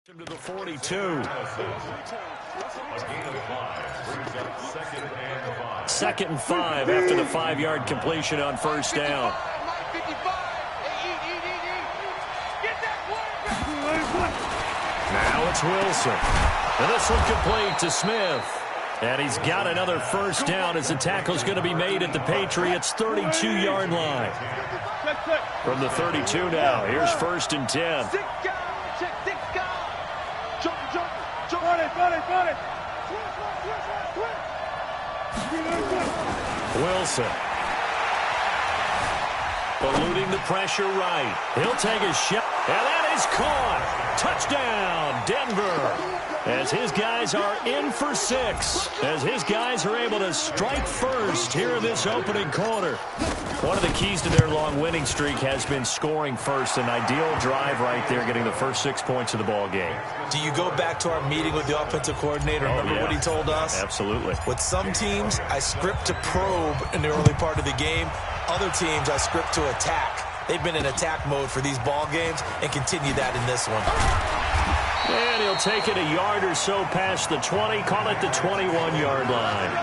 To the 42. Second and 5 after the 5-yard completion on first down. Now it's Wilson. And this one complete to Smith. And he's got another first down as the tackle's going to be made at the Patriots' 32-yard line. From the 32 now, here's first and 10. Wilson. Eluding the pressure right. He'll take a shot. And that is caught. Touchdown, Denver. As his guys are in for 6. As his guys are able to strike first here in this opening quarter. One of the keys to their long winning streak has been scoring first. An ideal drive right there, getting the first 6 points of the ball game. Do you go back to our meeting with the offensive coordinator? Remember what he told us? Absolutely. With some teams, I script to probe in the early part of the game. Other teams, I script to attack. They've been in attack mode for these ball games and continue that in this one. And he'll take it a yard or so past the 20, call it the 21-yard line.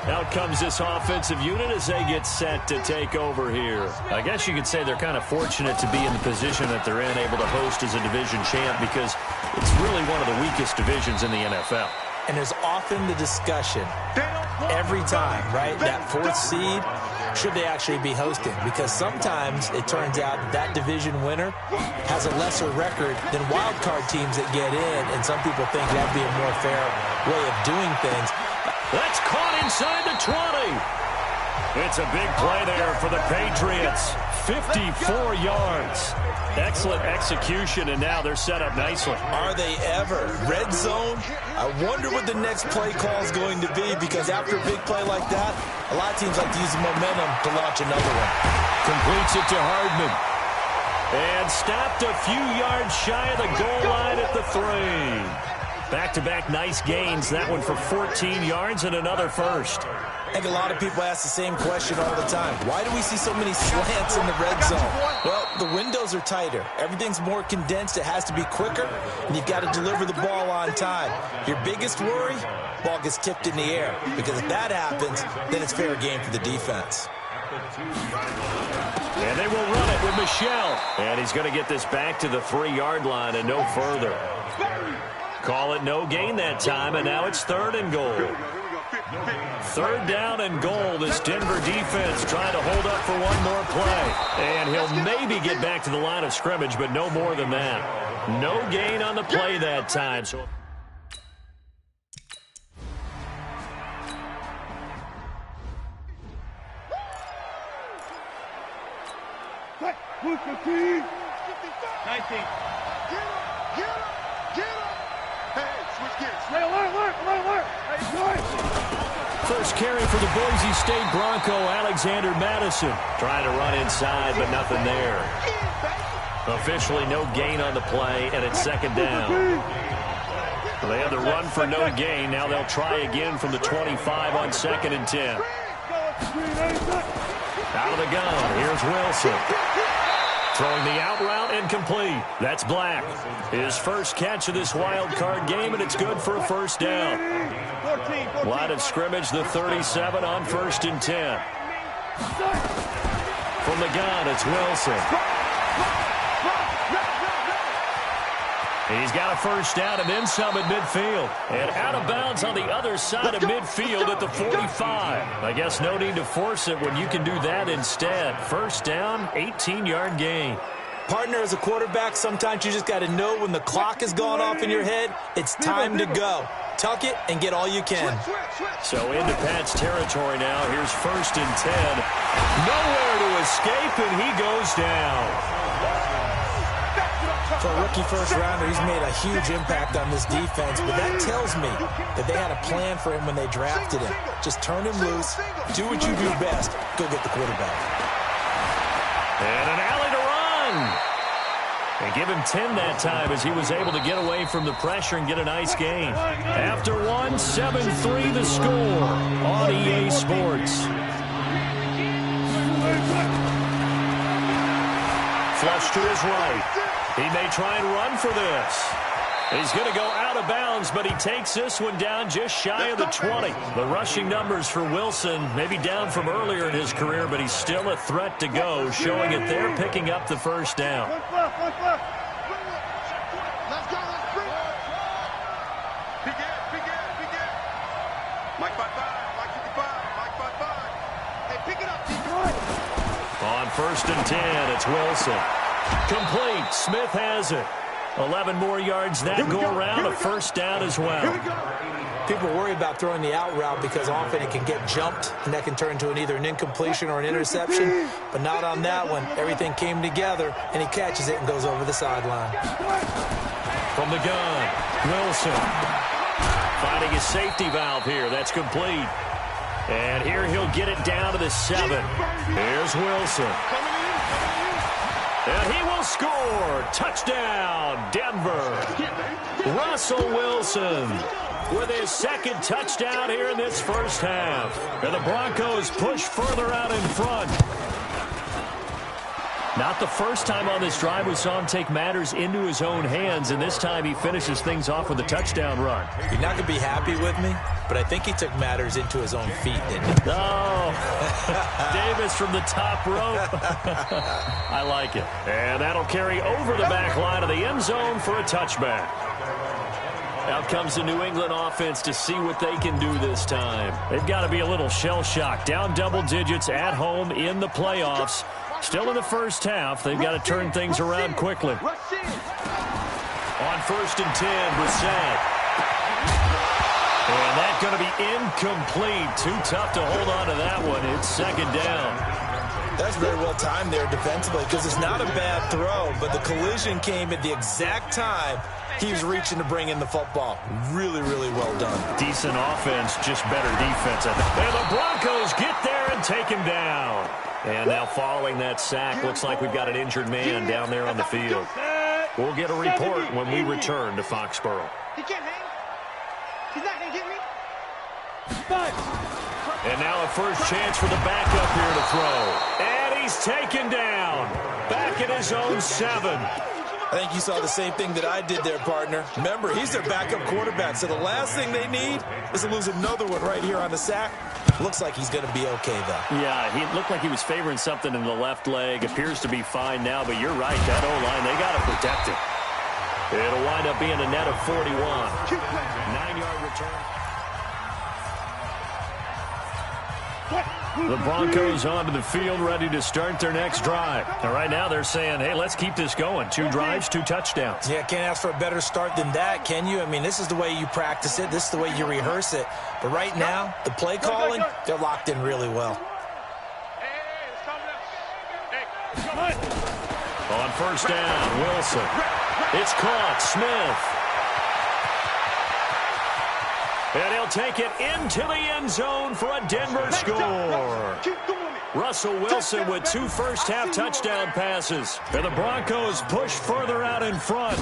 Out comes this offensive unit as they get set to take over here. I guess you could say they're kind of fortunate to be in the position that they're in, able to host as a division champ, because it's really one of the weakest divisions in the NFL. And there's often the discussion every time, right, that 4th seed, should they actually be hosting? Because sometimes it turns out that division winner has a lesser record than wild card teams that get in, and some people think that'd be a more fair way of doing things. That's caught inside the 20. It's a big play there for the Patriots. 54 yards. Excellent execution, and now they're set up nicely. Are they ever? Red zone? I wonder what the next play call is going to be, because after a big play like that, a lot of teams like to use the momentum to launch another one. Completes it to Hardman. And stopped a few yards shy of the goal line at the 3. Back-to-back nice gains. That one for 14 yards and another first. I think a lot of people ask the same question all the time. Why do we see so many slants in the red zone? Well, the windows are tighter. Everything's more condensed. It has to be quicker, and you've got to deliver the ball on time. Your biggest worry? Ball gets tipped in the air. Because if that happens, then it's fair game for the defense. And they will run it with Michelle. And he's going to get this back to the 3-yard line and no further. Call it no gain that time, and now it's 3rd and goal. 3rd down and goal. This Denver defense trying to hold up for one more play. And he'll maybe get back to the line of scrimmage, but no more than that. No gain on the play that time. So first carry for the Boise State Bronco, Alexander Madison. Trying to run inside, but nothing there. Officially no gain on the play, and it's 2nd down. They had the run for no gain. Now they'll try again from the 25 on 2nd and 10. Out of the gun, here's Wilson. Throwing the out route incomplete. That's Black. His first catch of this wild card game, and it's good for a first down. Line of scrimmage, the 37 on 1st and 10. From the gun, it's Wilson. He's got a first down and then some at midfield. And out of bounds on the other side of midfield at the 45. I guess no need to force it when you can do that instead. First down, 18-yard gain. Partner, as a quarterback, sometimes you just got to know when the clock has gone off in your head, it's time to go. Tuck it and get all you can. So into Pat's territory now. Here's 1st and 10. Nowhere to escape, and he goes down. For a rookie first-rounder, he's made a huge impact on this defense, but that tells me that they had a plan for him when they drafted him. Just turn him loose, do what you do best, go get the quarterback. And an alley to run. They give him 10 that time as he was able to get away from the pressure and get a nice gain. After one, 7-3 the score on EA Sports. Flush to his right. He may try and run for this. He's going to go out of bounds, but he takes this one down just shy of the 20. The rushing numbers for Wilson maybe down from earlier in his career, but he's still a threat to go, showing it there, picking up the first down. On 1st and 10, it's Wilson. Complete. Smith has it. 11 more yards that go around, a first down as well. People worry about throwing the out route because often it can get jumped, and that can turn into either an incompletion or an interception, but not on that one. Everything came together, and he catches it and goes over the sideline. From the gun, Wilson finding his safety valve here. That's complete. And here he'll get it down to the 7. Here's Wilson. And he will score. Touchdown, Denver. Russell Wilson with his second touchdown here in this first half. And the Broncos push further out in front. Not the first time on this drive we saw him take matters into his own hands, and this time he finishes things off with a touchdown run. You're not going to be happy with me, but I think he took matters into his own feet, didn't he? Oh, Davis from the top rope. I like it. And that'll carry over the back line of the end zone for a touchback. Out comes the New England offense to see what they can do this time. They've got to be a little shell-shocked. Down double digits at home in the playoffs. Still in the first half. They've got to turn things around quickly. On 1st and 10, Brissett. And that's going to be incomplete. Too tough to hold on to that one. It's second down. That's very well timed there defensively because it's not a bad throw, but the collision came at the exact time he was reaching to bring in the football. Really, really well done. Decent offense, just better defense. And the Broncos get there and take him down. And now following that sack, looks like we've got an injured man down there on the field. We'll get a report when we return to Foxborough. He can't hang. He's not going to get me. And now a first chance for the backup here to throw. And he's taken down. Back at his own 7. I think you saw the same thing that I did there, partner. Remember, he's their backup quarterback, so the last thing they need is to lose another one right here on the sack. Looks like he's going to be okay, though. Yeah, he looked like he was favoring something in the left leg. Appears to be fine now, but you're right. That O-line, they got to protect it. It'll wind up being a net of 41. 9-yard return. The Broncos onto the field, ready to start their next drive. And right now they're saying, hey, let's keep this going. 2 drives, 2 touchdowns. Yeah, can't ask for a better start than that, can you? I mean, this is the way you practice it. This is the way you rehearse it. But right now, the play calling, they're locked in really well. On first down, Wilson. It's caught, Smith. And he'll take it into the end zone for a Denver score. Russell Wilson with 2 first-half touchdown passes. And the Broncos push further out in front.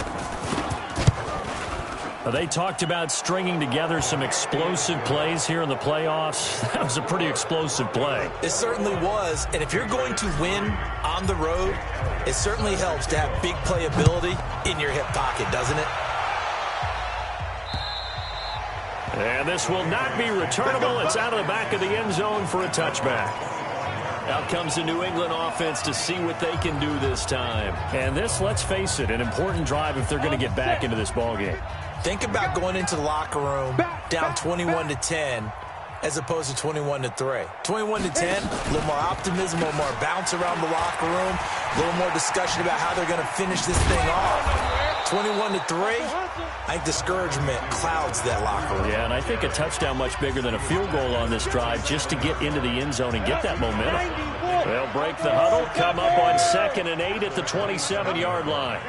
They talked about stringing together some explosive plays here in the playoffs. That was a pretty explosive play. It certainly was. And if you're going to win on the road, it certainly helps to have big playability in your hip pocket, doesn't it? And this will not be returnable. It's out of the back of the end zone for a touchback. Out comes the New England offense to see what they can do this time. And this, let's face it, an important drive if they're going to get back into this ballgame. Think about going into the locker room down 21-10 as opposed to 21-3. 21-10, a little more optimism, a little more bounce around the locker room, a little more discussion about how they're going to finish this thing off. 21-3, I think discouragement clouds that locker room. Yeah, and I think a touchdown much bigger than a field goal on this drive just to get into the end zone and get that momentum. They'll break the huddle, come up on 2nd and 8 at the 27-yard line.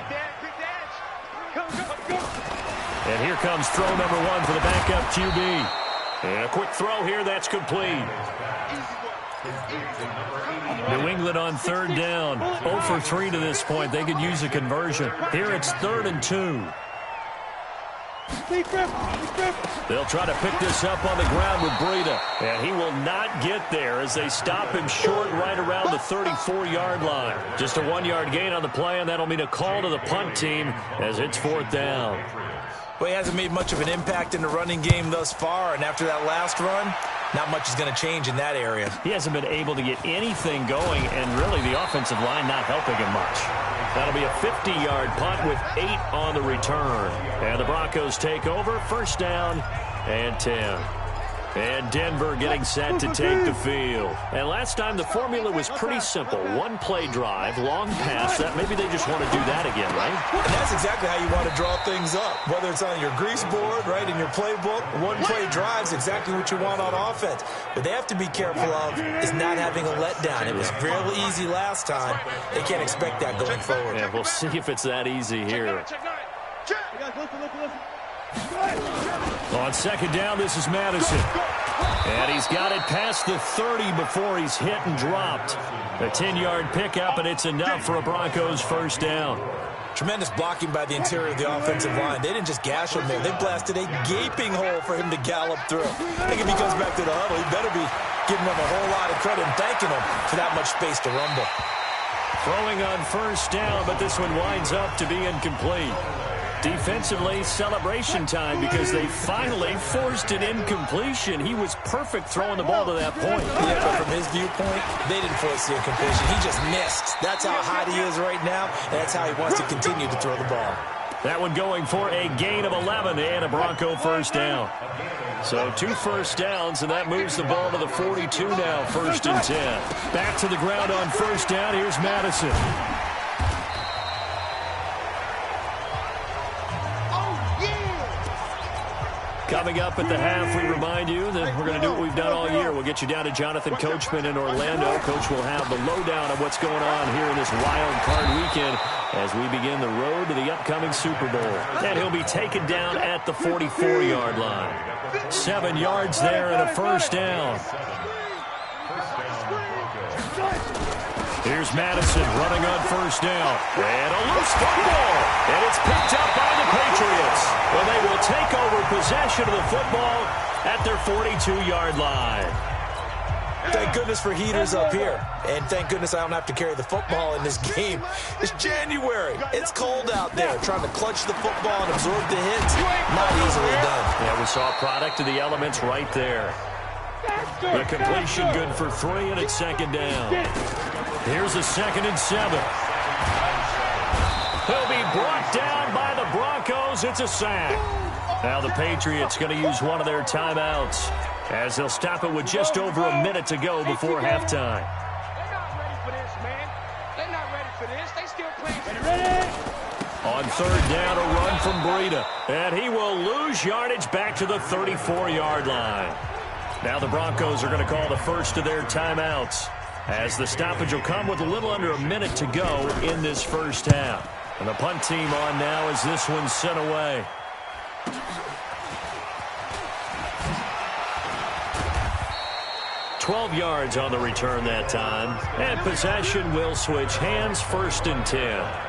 And here comes throw number 1 for the backup QB. And a quick throw here, that's complete. New England on 3rd down. 0 for 3 to this point. They could use a conversion. Here it's 3rd and 2. They'll try to pick this up on the ground with Breida. And he will not get there as they stop him short right around the 34-yard line. Just a 1-yard gain on the play, and that'll mean a call to the punt team as it's 4th down. Well, he hasn't made much of an impact in the running game thus far, and after that last run, not much is going to change in that area. He hasn't been able to get anything going, and really the offensive line not helping him much. That'll be a 50-yard punt with 8 on the return. And the Broncos take over, 1st down and 10. And Denver getting set to take the field. And last time the formula was pretty simple. 1-play drive, long pass. That maybe they just want to do that again, right? And that's exactly how you want to draw things up. Whether it's on your grease board, right, in your playbook, 1-play drive is exactly what you want on offense. What they have to be careful of is not having a letdown. It was real easy last time. They can't expect that going forward. Yeah, we'll see if it's that easy here. On 2nd down, this is Madison. And he's got it past the 30 before he's hit and dropped. A 10-yard pickup, and it's enough for a Broncos 1st down. Tremendous blocking by the interior of the offensive line. They didn't just gash him there. They blasted a gaping hole for him to gallop through. I think if he comes back to the huddle, he better be giving him a whole lot of credit and thanking him for that much space to rumble. Throwing on 1st down, but this one winds up to be incomplete. Defensively, celebration time because they finally forced an incompletion. He was perfect throwing the ball to that point. Yeah, but from his viewpoint, they didn't force the incompletion. He just missed. That's how hot he is right now, and that's how he wants to continue to throw the ball. That one going for a gain of 11 and a Bronco 1st down. So 2 first downs, and that moves the ball to the 42 now, 1st and 10. Back to the ground on 1st down. Here's Madison. Coming up at the half, we remind you that we're going to do what we've done all year. We'll get you down to Jonathan Coachman in Orlando. Coach will have the lowdown of what's going on here in this wild card weekend as we begin the road to the upcoming Super Bowl. And he'll be taken down at the 44-yard line. 7 yards there and a 1st down. Here's Madison running on 1st down. And a loose football. And it's picked up by the Patriots. Well, they will take over possession of the football at their 42-yard line. Thank goodness for heaters up here. And thank goodness I don't have to carry the football in this game. It's January. It's cold out there. Trying to clutch the football and absorb the hits, not easily done. Yeah, we saw a product of the elements right there. The completion good for 3, and it's 2nd down. Here's a 2nd and 7. He'll be brought down by the Broncos. It's a sack. Now the Patriots going to use one of their timeouts as they'll stop it with just over a minute to go before halftime. They're not ready for this, man. They're not ready for this. They still playing. On 3rd down, a run from Breida. And he will lose yardage back to the 34-yard line. Now the Broncos are going to call the first of their timeouts as the stoppage will come with a little under a minute to go in this 1st half. And the punt team on now as this one's sent away. $12 yards on the return that time. And possession will switch hands, 1st and 10.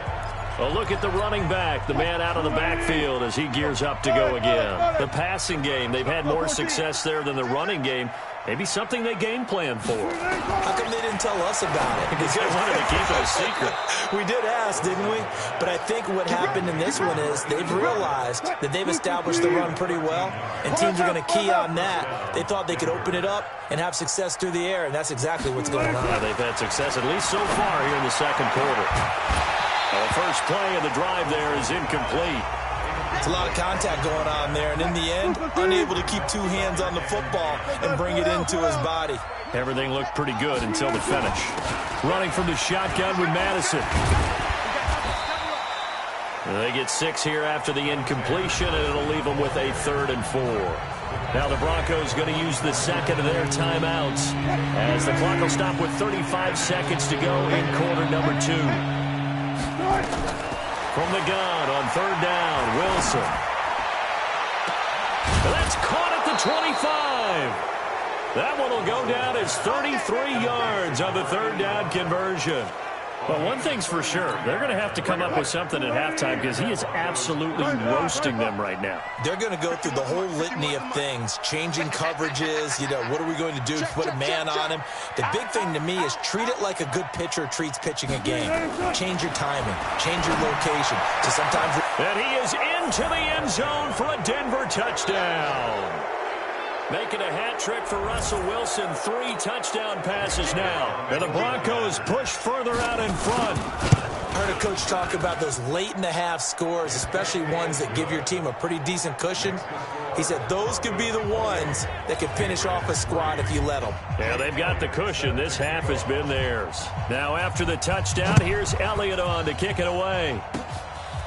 A look at the running back, the man out of the backfield as he gears up to go again. The passing game, they've had more success there than the running game. Maybe something they game plan for. How come they didn't tell us about it? Because they wanted to keep it a secret. We did ask, didn't we? But I think what happened in this one is they've realized that they've established the run pretty well, and teams are going to key on that. They thought they could open it up and have success through the air, and that's exactly what's going on. Yeah, they've had success, at least so far, here in the 2nd quarter. The first play of the drive there is incomplete. It's a lot of contact going on there, and in the end, unable to keep 2 hands on the football and bring it into his body. Everything looked pretty good until the finish. Running from the shotgun with Madison. They get 6 here after the incompletion, and it'll leave them with a 3rd and 4. Now the Broncos going to use the 2nd of their timeouts as the clock will stop with 35 seconds to go in quarter number 2. From the gun on 3rd down, Wilson. That's caught at the 25. That one will go down as 33 yards on the 3rd down conversion. Well, one thing's for sure. They're going to have to come up with something at halftime because he is absolutely roasting them right now. They're going to go through the whole litany of things, changing coverages, what are we going to do to put a man on him? The big thing to me is treat it like a good pitcher treats pitching a game. Change your timing, change your location. So sometimes... And he is into the end zone for a Denver touchdown. Making a hat trick for Russell Wilson. 3 touchdown passes now. And the Broncos push further out in front. I heard a coach talk about those late-in-the-half scores, especially ones that give your team a pretty decent cushion. He said those could be the ones that could finish off a squad if you let them. Yeah, they've got the cushion. This half has been theirs. Now after the touchdown, here's Elliott on to kick it away.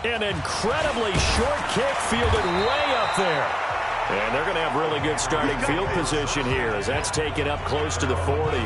An incredibly short kick fielded way up there. And they're going to have really good starting field position here as that's taken up close to the 40.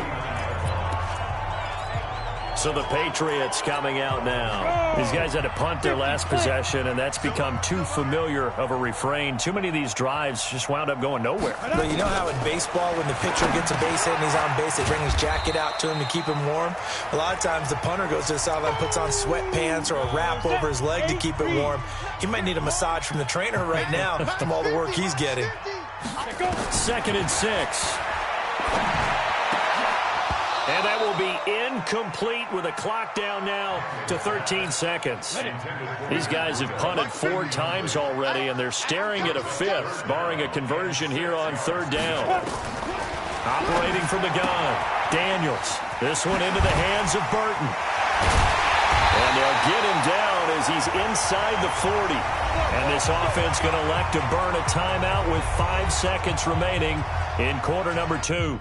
So the Patriots coming out now. These guys had to punt their last possession, and that's become too familiar of a refrain. Too many of these drives just wound up going nowhere. But you know how in baseball, when the pitcher gets a base hit and he's on base, they bring his jacket out to him to keep him warm? A lot of times the punter goes to the sideline, puts on sweatpants or a wrap over his leg to keep it warm. He might need a massage from the trainer right now from all the work he's getting. 2nd and 6. And that will be incomplete with a clock down now to 13 seconds. These guys have punted 4 times already, and they're staring at a 5th, barring a conversion here on 3rd down. Operating from the gun, Daniels. This one into the hands of Burton. And they'll get him down as he's inside the 40. And this offense going to elect to burn a timeout with 5 seconds remaining in quarter number 2.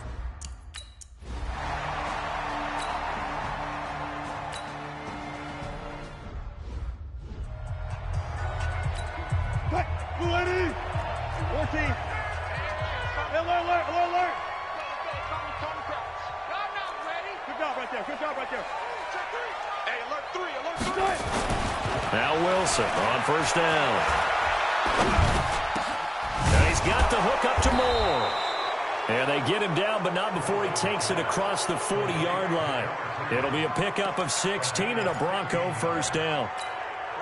Now Wilson on 1st down. Now he's got the hook up to Moore. And they get him down, but not before he takes it across the 40-yard line. It'll be a pickup of 16 and a Bronco 1st down.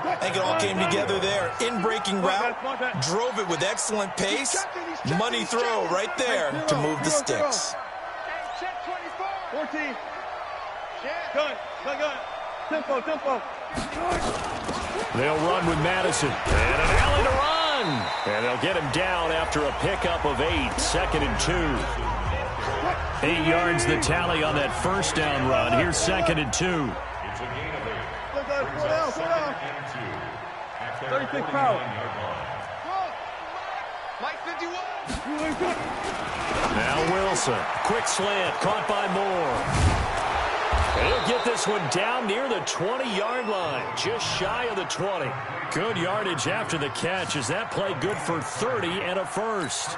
I think it all came together there. In-breaking route, drove it with excellent pace. Money throw right there to move the sticks. 14. Gun. Tempo. They'll run with Madison. And an alley to run. And they'll get him down after a pickup of 8. 2nd and 2. 8 yards the tally on that 1st down run. Here's 2nd and 2. 36 power. Mike 51. Now Wilson. Quick slant. Caught by Moore. He'll get this one down near the 20-yard line. Just shy of the 20. Good yardage after the catch. Is that play good for 30 and a 1st?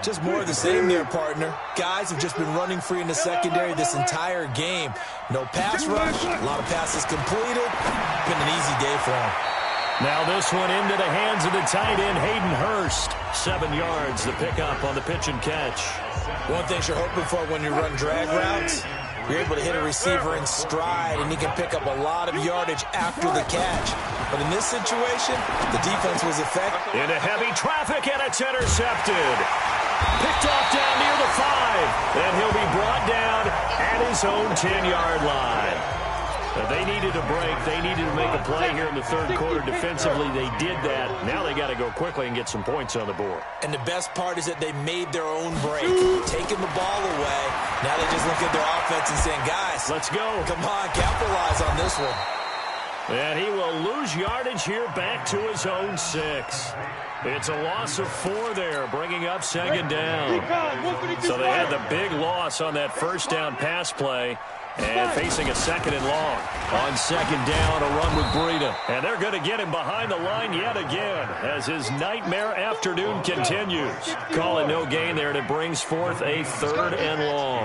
Just more of the same there, partner. Guys have just been running free in the secondary this entire game. No pass rush. A lot of passes completed. Been an easy day for them. Now this one into the hands of the tight end, Hayden Hurst. 7 yards, the pickup on the pitch and catch. One thing you're hoping for when you run drag routes, you're able to hit a receiver in stride, and he can pick up a lot of yardage after the catch. But in this situation, the defense was effective. Into heavy traffic, and it's intercepted. Picked off down near the 5, and he'll be brought down at his own 10-yard line. They needed a break. They needed to make a play here in the 3rd quarter. Defensively, they did that. Now they got to go quickly and get some points on the board. And the best part is that they made their own break, taking the ball away. Now they just look at their offense and saying, guys, let's go. Come on, capitalize on this one. And he will lose yardage here back to his own 6. It's a loss of 4 there, bringing up 2nd down. So they had the big loss on that 1st down pass play. And facing a 2nd and long. On 2nd down, a run with Breida. And they're going to get him behind the line yet again as his nightmare afternoon continues. Call it no gain there, and it brings forth a 3rd and long.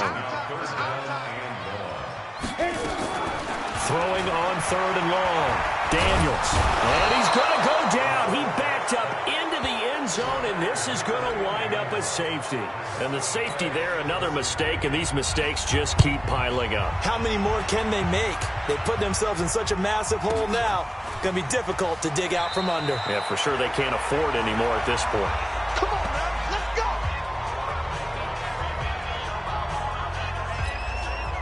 Throwing on 3rd and long. Daniels. And he's going to go down. He backed up into the end zone, and this is going to wind up a safety. And the safety there, another mistake, and these mistakes just keep piling up. How many more can they make? They put themselves in such a massive hole now. Going to be difficult to dig out from under. Yeah, for sure they can't afford anymore at this point. Come on, man. Let's go.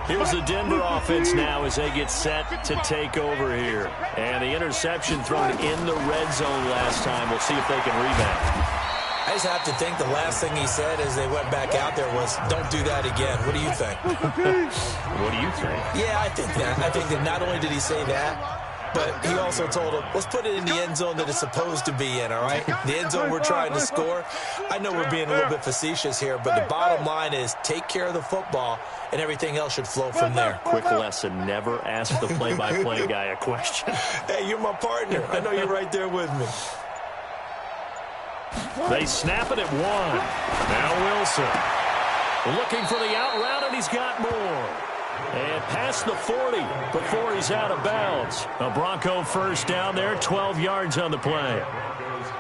Here's the Denver offense now as they get set to take over here. And the interception thrown in the red zone last time. We'll see if they can rebound. I just have to think the last thing he said as they went back out there was, don't do that again. What do you think? What do you think? Yeah, I think that. I think that not only did he say that, but he also told him, let's put it in the end zone that it's supposed to be in, all right? The end zone we're trying to score. I know we're being a little bit facetious here, but the bottom line is take care of the football, and everything else should flow from there. Quick lesson, never ask the play-by-play guy a question. Hey, you're my partner. I know you're right there with me. They snap it at 1. Now Wilson looking for the out route, and he's got more. And past the 40 before he's out of bounds. A Bronco first down there, 12 yards on the play.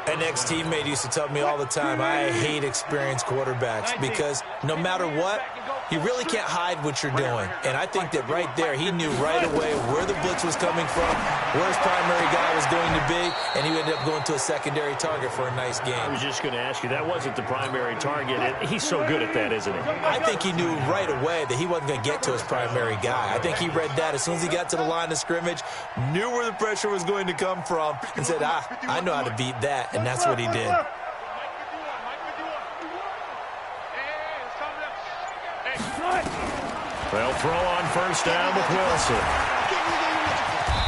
An ex-teammate used to tell me all the time, I hate experienced quarterbacks because no matter what, you really can't hide what you're doing. And I think that right there, he knew right away where the blitz was coming from, where his primary guy was going to be, and he ended up going to a secondary target for a nice game. I was just going to ask you, that wasn't the primary target. And he's so good at that, isn't he? I think he knew right away that he wasn't going to get to his primary guy. I think he read that as soon as he got to the line of scrimmage, knew where the pressure was going to come from, and said, I know how to beat that, and that's what he did. They'll throw on first down with Wilson.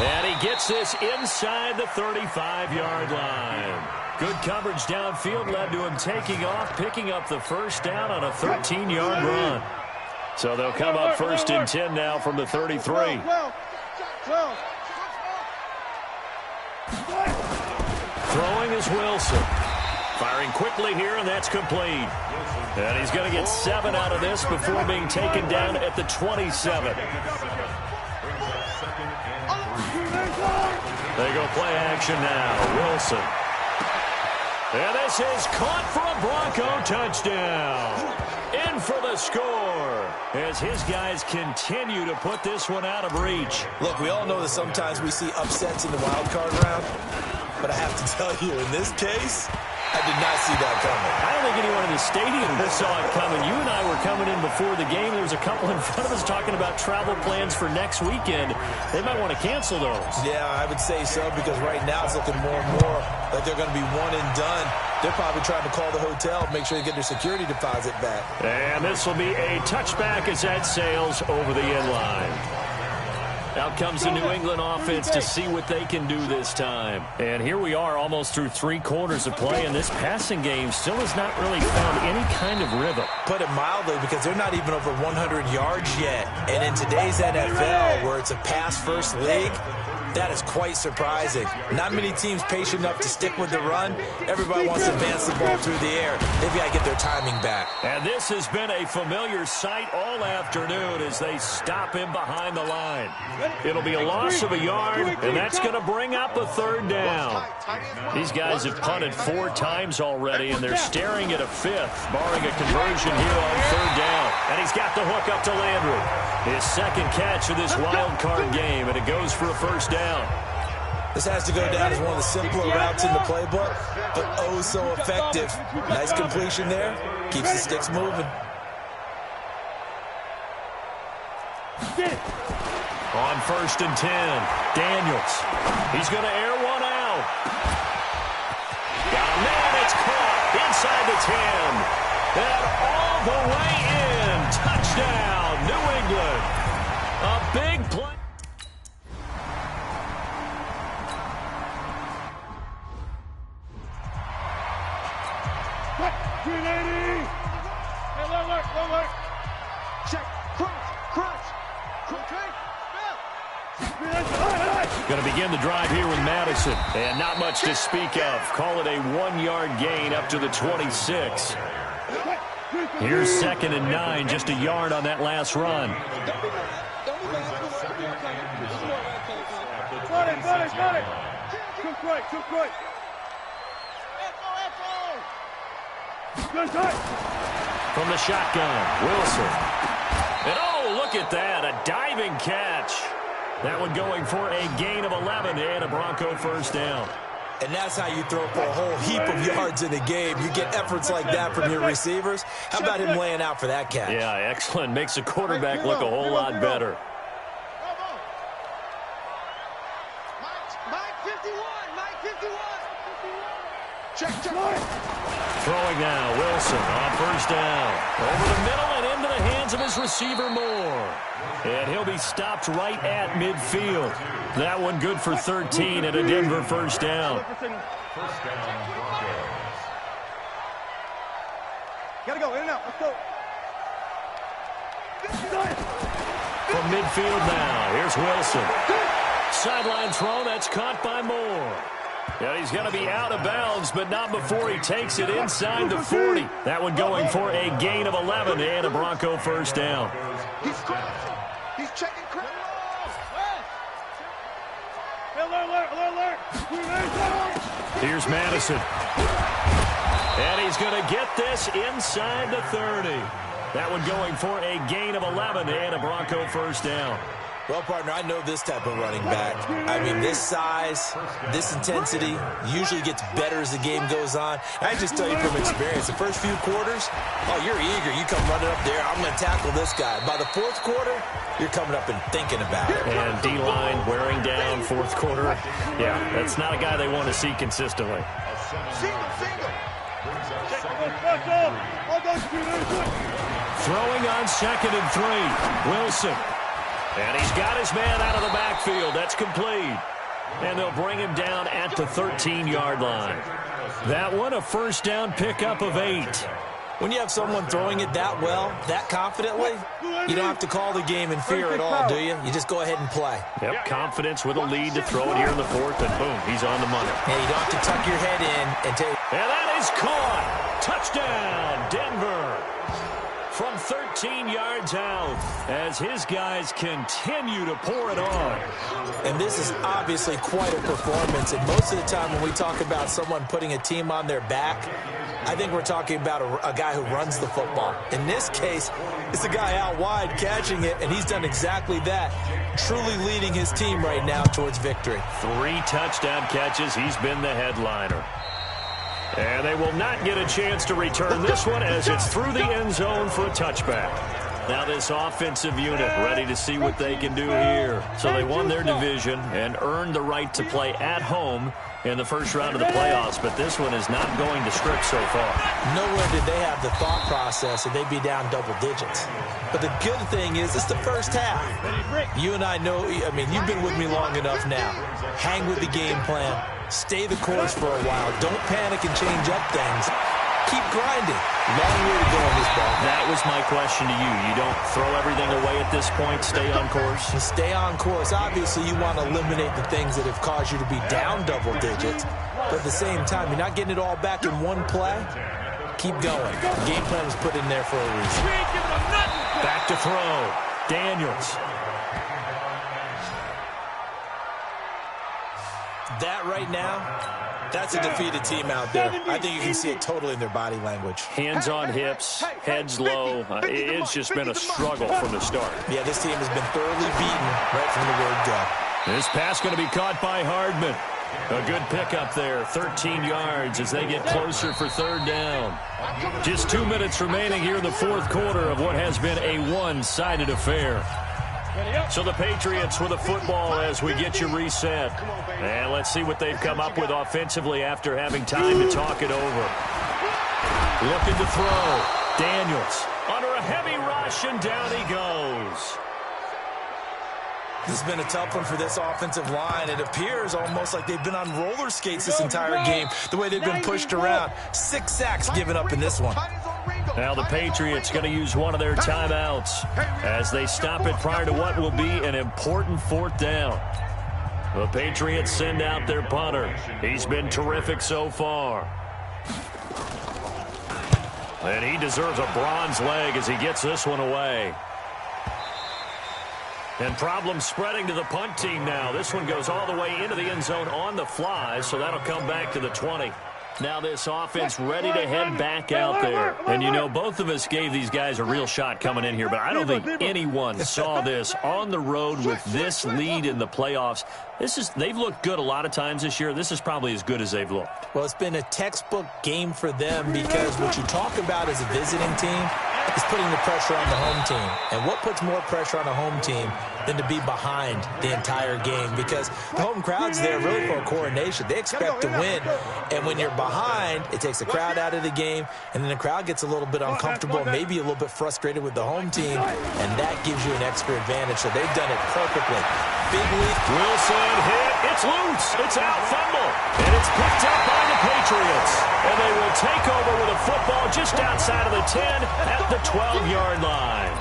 And he gets this inside the 35-yard line. Good coverage downfield led to him taking off, picking up the first down on a 13-yard run. So they'll come up first and 10 now from the 33. Throwing is Wilson. Firing quickly here, and that's complete. And he's going to get 7 out of this before being taken down at the 27. They go play action now. Wilson. And this is caught for a Bronco touchdown. In for the score as his guys continue to put this one out of reach. Look, we all know that sometimes we see upsets in the wild card round, but I have to tell you, in this case, I did not see that coming. I don't think anyone in the stadium saw it coming. You and I were coming in before the game. There was a couple in front of us talking about travel plans for next weekend. They might want to cancel those. Yeah, I would say so, because right now it's looking more and more like they're going to be one and done. They're probably trying to call the hotel, make sure they get their security deposit back. And this will be a touchback as that sails over the end line. Out comes the New England offense to see what they can do this time. And here we are almost through 3 quarters of play, and this passing game still has not really found any kind of rhythm. Put it mildly, because they're not even over 100 yards yet. And in today's NFL, where it's a pass-first league, that is quite surprising. Not many teams patient enough to stick with the run. Everybody wants to advance the ball through the air. They've got to get their timing back. And this has been a familiar sight all afternoon as they stop him behind the line. It'll be a loss of a yard, and that's going to bring up a 3rd down. These guys have punted 4 times already, and they're staring at a 5th, barring a conversion here on 3rd down. And he's got the hook up to Landry. His 2nd catch of this wild card game, and it goes for a 1st down. This has to go down as one of the simpler routes in the playbook, but oh so effective. Nice completion there. Keeps the sticks moving. On 1st and 10, Daniels. He's going to air one out. Down there, it's caught inside the 10. And all the way in. Touchdown, New England. A big play. shmitty80's. Hey, look. Check. Crunch. Going to begin the drive here with Madison. And not much to speak of. Call it a 1-yard gain up to the 26. Here's 2nd and 9, just a yard on that last run. Got it. Too quick. From the shotgun, Wilson. And oh, look at that, a diving catch. That one going for a gain of 11 and a Bronco first down. And that's how you throw for a whole heap of yards in a game. You get efforts like that from your receivers. How about him laying out for that catch? Yeah, excellent. Makes the quarterback look a whole lot better. Mike 51. Check. Throwing now, Wilson on first down. Over the middle and into the hands of his receiver Moore. And he'll be stopped right at midfield. That one good for 13 and a Denver first down. Gotta go, in and out, let's go. From midfield now, here's Wilson. Sideline throw, that's caught by Moore. Yeah, he's going to be out of bounds, but not before he takes it inside the 40. That one going for a gain of 11 and a Bronco first down. He's crossing. He's checking cross. Alert. Here's Madison. And he's going to get this inside the 30. That one going for a gain of 11 and a Bronco first down. Well, partner, I know this type of running back. I mean, this size, this intensity usually gets better as the game goes on. I just tell you from experience, the first few quarters, oh, you're eager. You come running up there, I'm going to tackle this guy. By the fourth quarter, you're coming up and thinking about it. And D-line wearing down fourth quarter. Yeah, that's not a guy they want to see consistently. Single. Throwing on 2nd and 3, Wilson. And he's got his man out of the backfield. That's complete. And they'll bring him down at the 13-yard line. That one, a first down pickup of 8. When you have someone throwing it that well, that confidently, you don't have to call the game in fear at all, do you? You just go ahead and play. Yep, confidence with a lead to throw it here in the fourth, and boom, he's on the money. Yeah, you don't have to tuck your head in and take. And that is caught. Touchdown, Denver. From 13 yards out as his guys continue to pour it on. And this is obviously quite a performance. And most of the time when we talk about someone putting a team on their back, I think we're talking about a guy who runs the football. In this case, it's a guy out wide catching it, and he's done exactly that, truly leading his team right now towards victory. 3 touchdown catches. He's been the headliner. And they will not get a chance to return this one as it's through the end zone for a touchback. Now this offensive unit ready to see what they can do here. So they won their division and earned the right to play at home in the first round of the playoffs, but this one is not going to script so far. Nowhere did they have the thought process that they'd be down double digits. But the good thing is it's the first half. You and I know, I mean, you've been with me long enough now. Hang with the game plan. Stay the course for a while. Don't panic and change up things. Keep grinding. Long way to go in this ball. That was my question to you. You don't throw everything away at this point. Stay on course. Stay on course. Obviously, you want to eliminate the things that have caused you to be down double digits. But at the same time, you're not getting it all back in one play. Keep going. The game plan was put in there for a reason. Back to throw. Daniels. That right now, that's a defeated team out there. I think you can see it totally in their body language. Hands on hips, heads low. It's just been a struggle from the start. Yeah, this team has been thoroughly beaten right from the word go. This pass going to be caught by Hardman. A good pickup there, 13 yards as they get closer for third down. Just 2 minutes remaining here in the fourth quarter of what has been a one-sided affair. So the Patriots with the football as we get you reset. And let's see what they've come up with offensively after having time to talk it over. Looking to throw. Daniels under a heavy rush, and down he goes. This has been a tough one for this offensive line. It appears almost like they've been on roller skates this entire game, the way they've been pushed around. 6 sacks given up in this one. Now the Patriots going to use one of their timeouts as they stop it prior to what will be an important fourth down. The Patriots send out their punter. He's been terrific so far. And he deserves a bronze leg as he gets this one away. And problems spreading to the punt team now. This one goes all the way into the end zone on the fly, so that'll come back to the 20. Now this offense ready to head back out there. And, you know, both of us gave these guys a real shot coming in here, but I don't think anyone saw this on the road with this lead in the playoffs. They've looked good a lot of times this year. This is probably as good as they've looked. Well, it's been a textbook game for them because what you talk about as a visiting team is putting the pressure on the home team. And what puts more pressure on a home team than to be behind the entire game? Because the home crowd's there really for a coronation. They expect to win. And when you're behind, it takes the crowd out of the game. And then the crowd gets a little bit uncomfortable, maybe a little bit frustrated with the home team. And that gives you an extra advantage. So they've done it perfectly. Big lead. Wilson hit. It's loose. It's out. Fumble. And it's picked up by the Patriots. And they will take over with a football just outside of the 10 at the 12-yard line.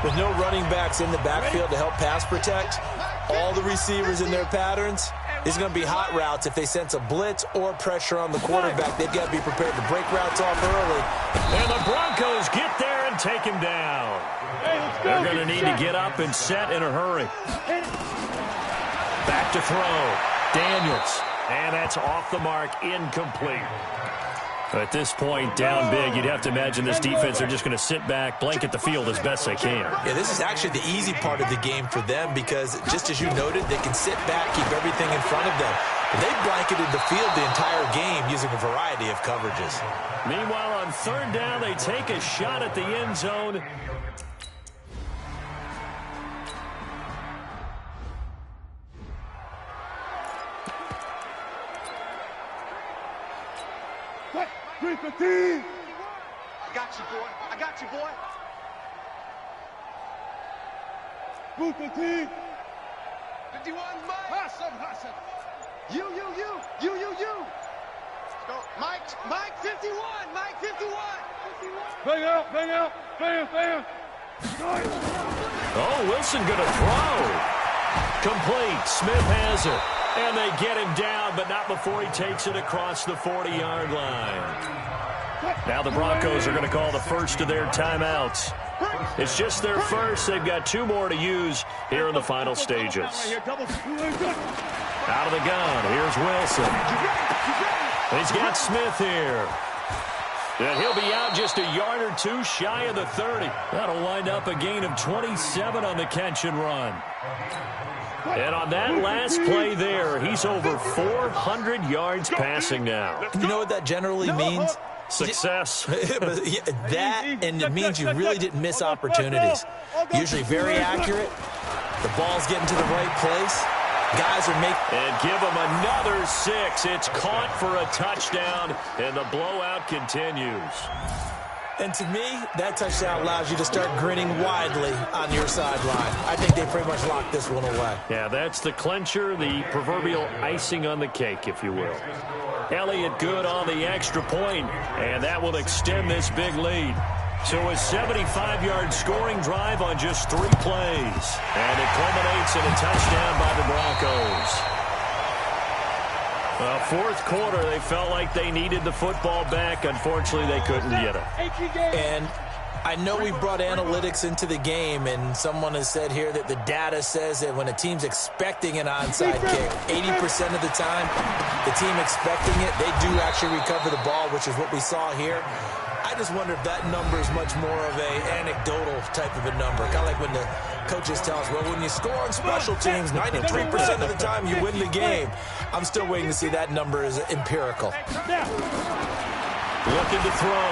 With no running backs in the backfield to help pass protect, all the receivers in their patterns, it's going to be hot routes. If they sense a blitz or pressure on the quarterback, they've got to be prepared to break routes off early. And the Broncos get there and take him down. They're going to need to get up and set in a hurry. Back to throw. Daniels. And that's off the mark, incomplete. At this point, down big, you'd have to imagine this defense, they're just going to sit back, blanket the field as best they can. Yeah, this is actually the easy part of the game for them because, just as you noted, they can sit back, keep everything in front of them. But they've blanketed the field the entire game using a variety of coverages. Meanwhile, on third down, they take a shot at the end zone. I got you, boy. I got you, boy. Boot the team. 51, Mike. Hassan. You. Let's go. Mike 51. Mike 51. Bang out. Oh, Wilson going to throw. Complete. Smith has it. And they get him down, but not before he takes it across the 40-yard line. Now the Broncos are going to call the first of their timeouts. It's just their first. They've got 2 more to use here in the final stages. Out of the gun, here's Wilson. He's got Smith here. And he'll be out just a yard or 2 shy of the 30. That'll wind up a gain of 27 on the catch and run. And on that last play there, he's over 400 yards passing now. You know what that generally means? Success. That, and it means you really didn't miss opportunities. Usually very accurate. The ball's getting to the right place. Guys are making... And give him another 6. It's caught for a touchdown, and the blowout continues. And to me, that touchdown allows you to start grinning widely on your sideline. I think they pretty much locked this one away. Yeah, that's the clincher, the proverbial icing on the cake, if you will. Elliott good on the extra point, and that will extend this big lead. So a 75-yard scoring drive on just 3 plays. And it culminates in a touchdown by the Broncos. Fourth quarter, they felt like they needed the football back. Unfortunately, they couldn't get it. And I know we brought analytics into the game, and someone has said here that the data says that when a team's expecting an onside kick, 80% of the time, the team expecting it, they do actually recover the ball, which is what we saw here. I just wonder if that number is much more of a anecdotal type of a number. Kind of like when the coaches tell us, well, when you score on special teams, 93% of the time you win the game. I'm still waiting to see that number is empirical. Looking to throw.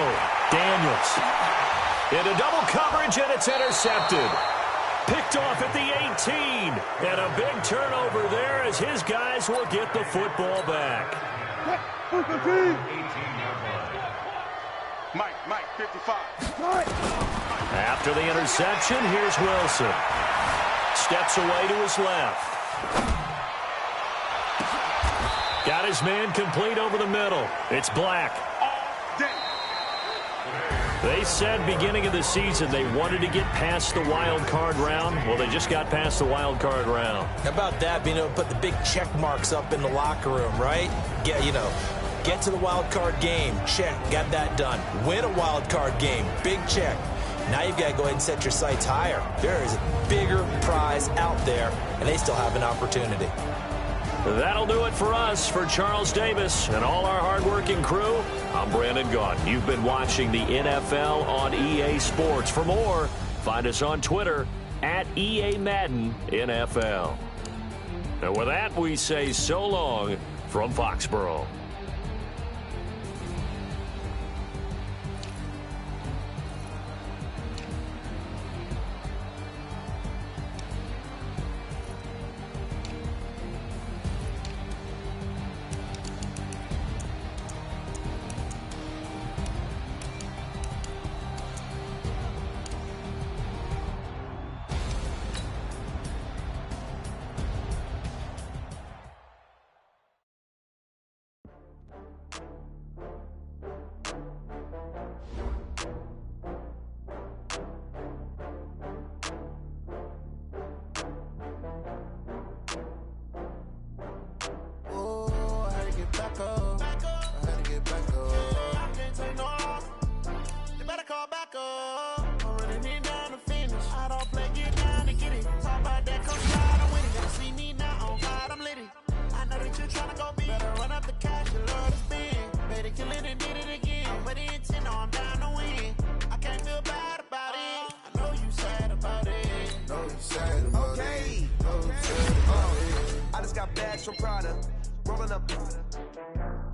Daniels. Into double coverage, and it's intercepted. Picked off at the 18. And a big turnover there as his guys will get the football back. Mike, 55. After the interception, here's Wilson. Steps away to his left. Got his man complete over the middle. It's Black. They said beginning of the season they wanted to get past the wild card round. Well, they just got past the wild card round. How about that, being able to put the big check marks up in the locker room, right? Yeah, you know, get to the wild card game, check, got that done. Win a wild card game, big check. Now you've got to go ahead and set your sights higher. There is a bigger prize out there, and they still have an opportunity. That'll do it for us. For Charles Davis and all our hardworking crew, I'm Brandon Gaudin. You've been watching the NFL on EA Sports. For more, find us on Twitter at EA Madden NFL. And with that, we say so long from Foxborough. From Prada, rolling up.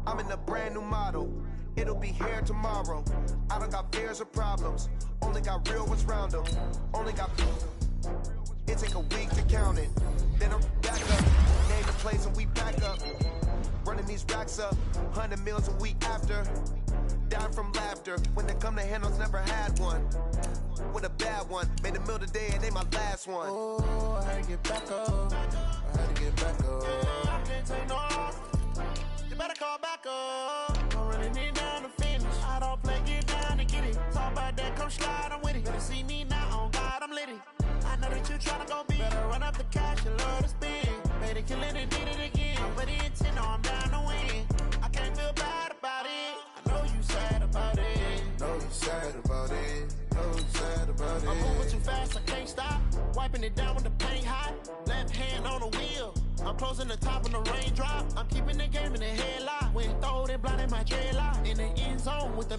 I'm in a brand new model. It'll be here tomorrow. I don't got fears or problems. Only got real ones round them. Only got. It take a week to count it. Then I'm back up. Name the place and we back up. Running these racks up. 100 meals a week after. Down from laughter. When they come to handles, never had one. With a bad one. Made a meal today and they my last one. Oh, I had to get back up. I had to get back up. I can't take no off. You better call back up. I'm running it down to finish. I don't play, get down and get it. Talk about that, come slide, I'm with it. Better see me now, on God, I'm litty. I know that you tryna go big. Better run up the cash, you love to spin. Better kill it and did it again. But the intent, no, I'm down to win. I can't feel bad about it. I know you sad about it. Know you sad about it. Know you sad about it. I'm moving too fast, I can't stop. Wiping it down with the paint hot. Left hand on the wheel. I'm closing the top when the raindrop. I'm keeping the game in the headlock. When throw it blind in my dreadlock. In the end zone with the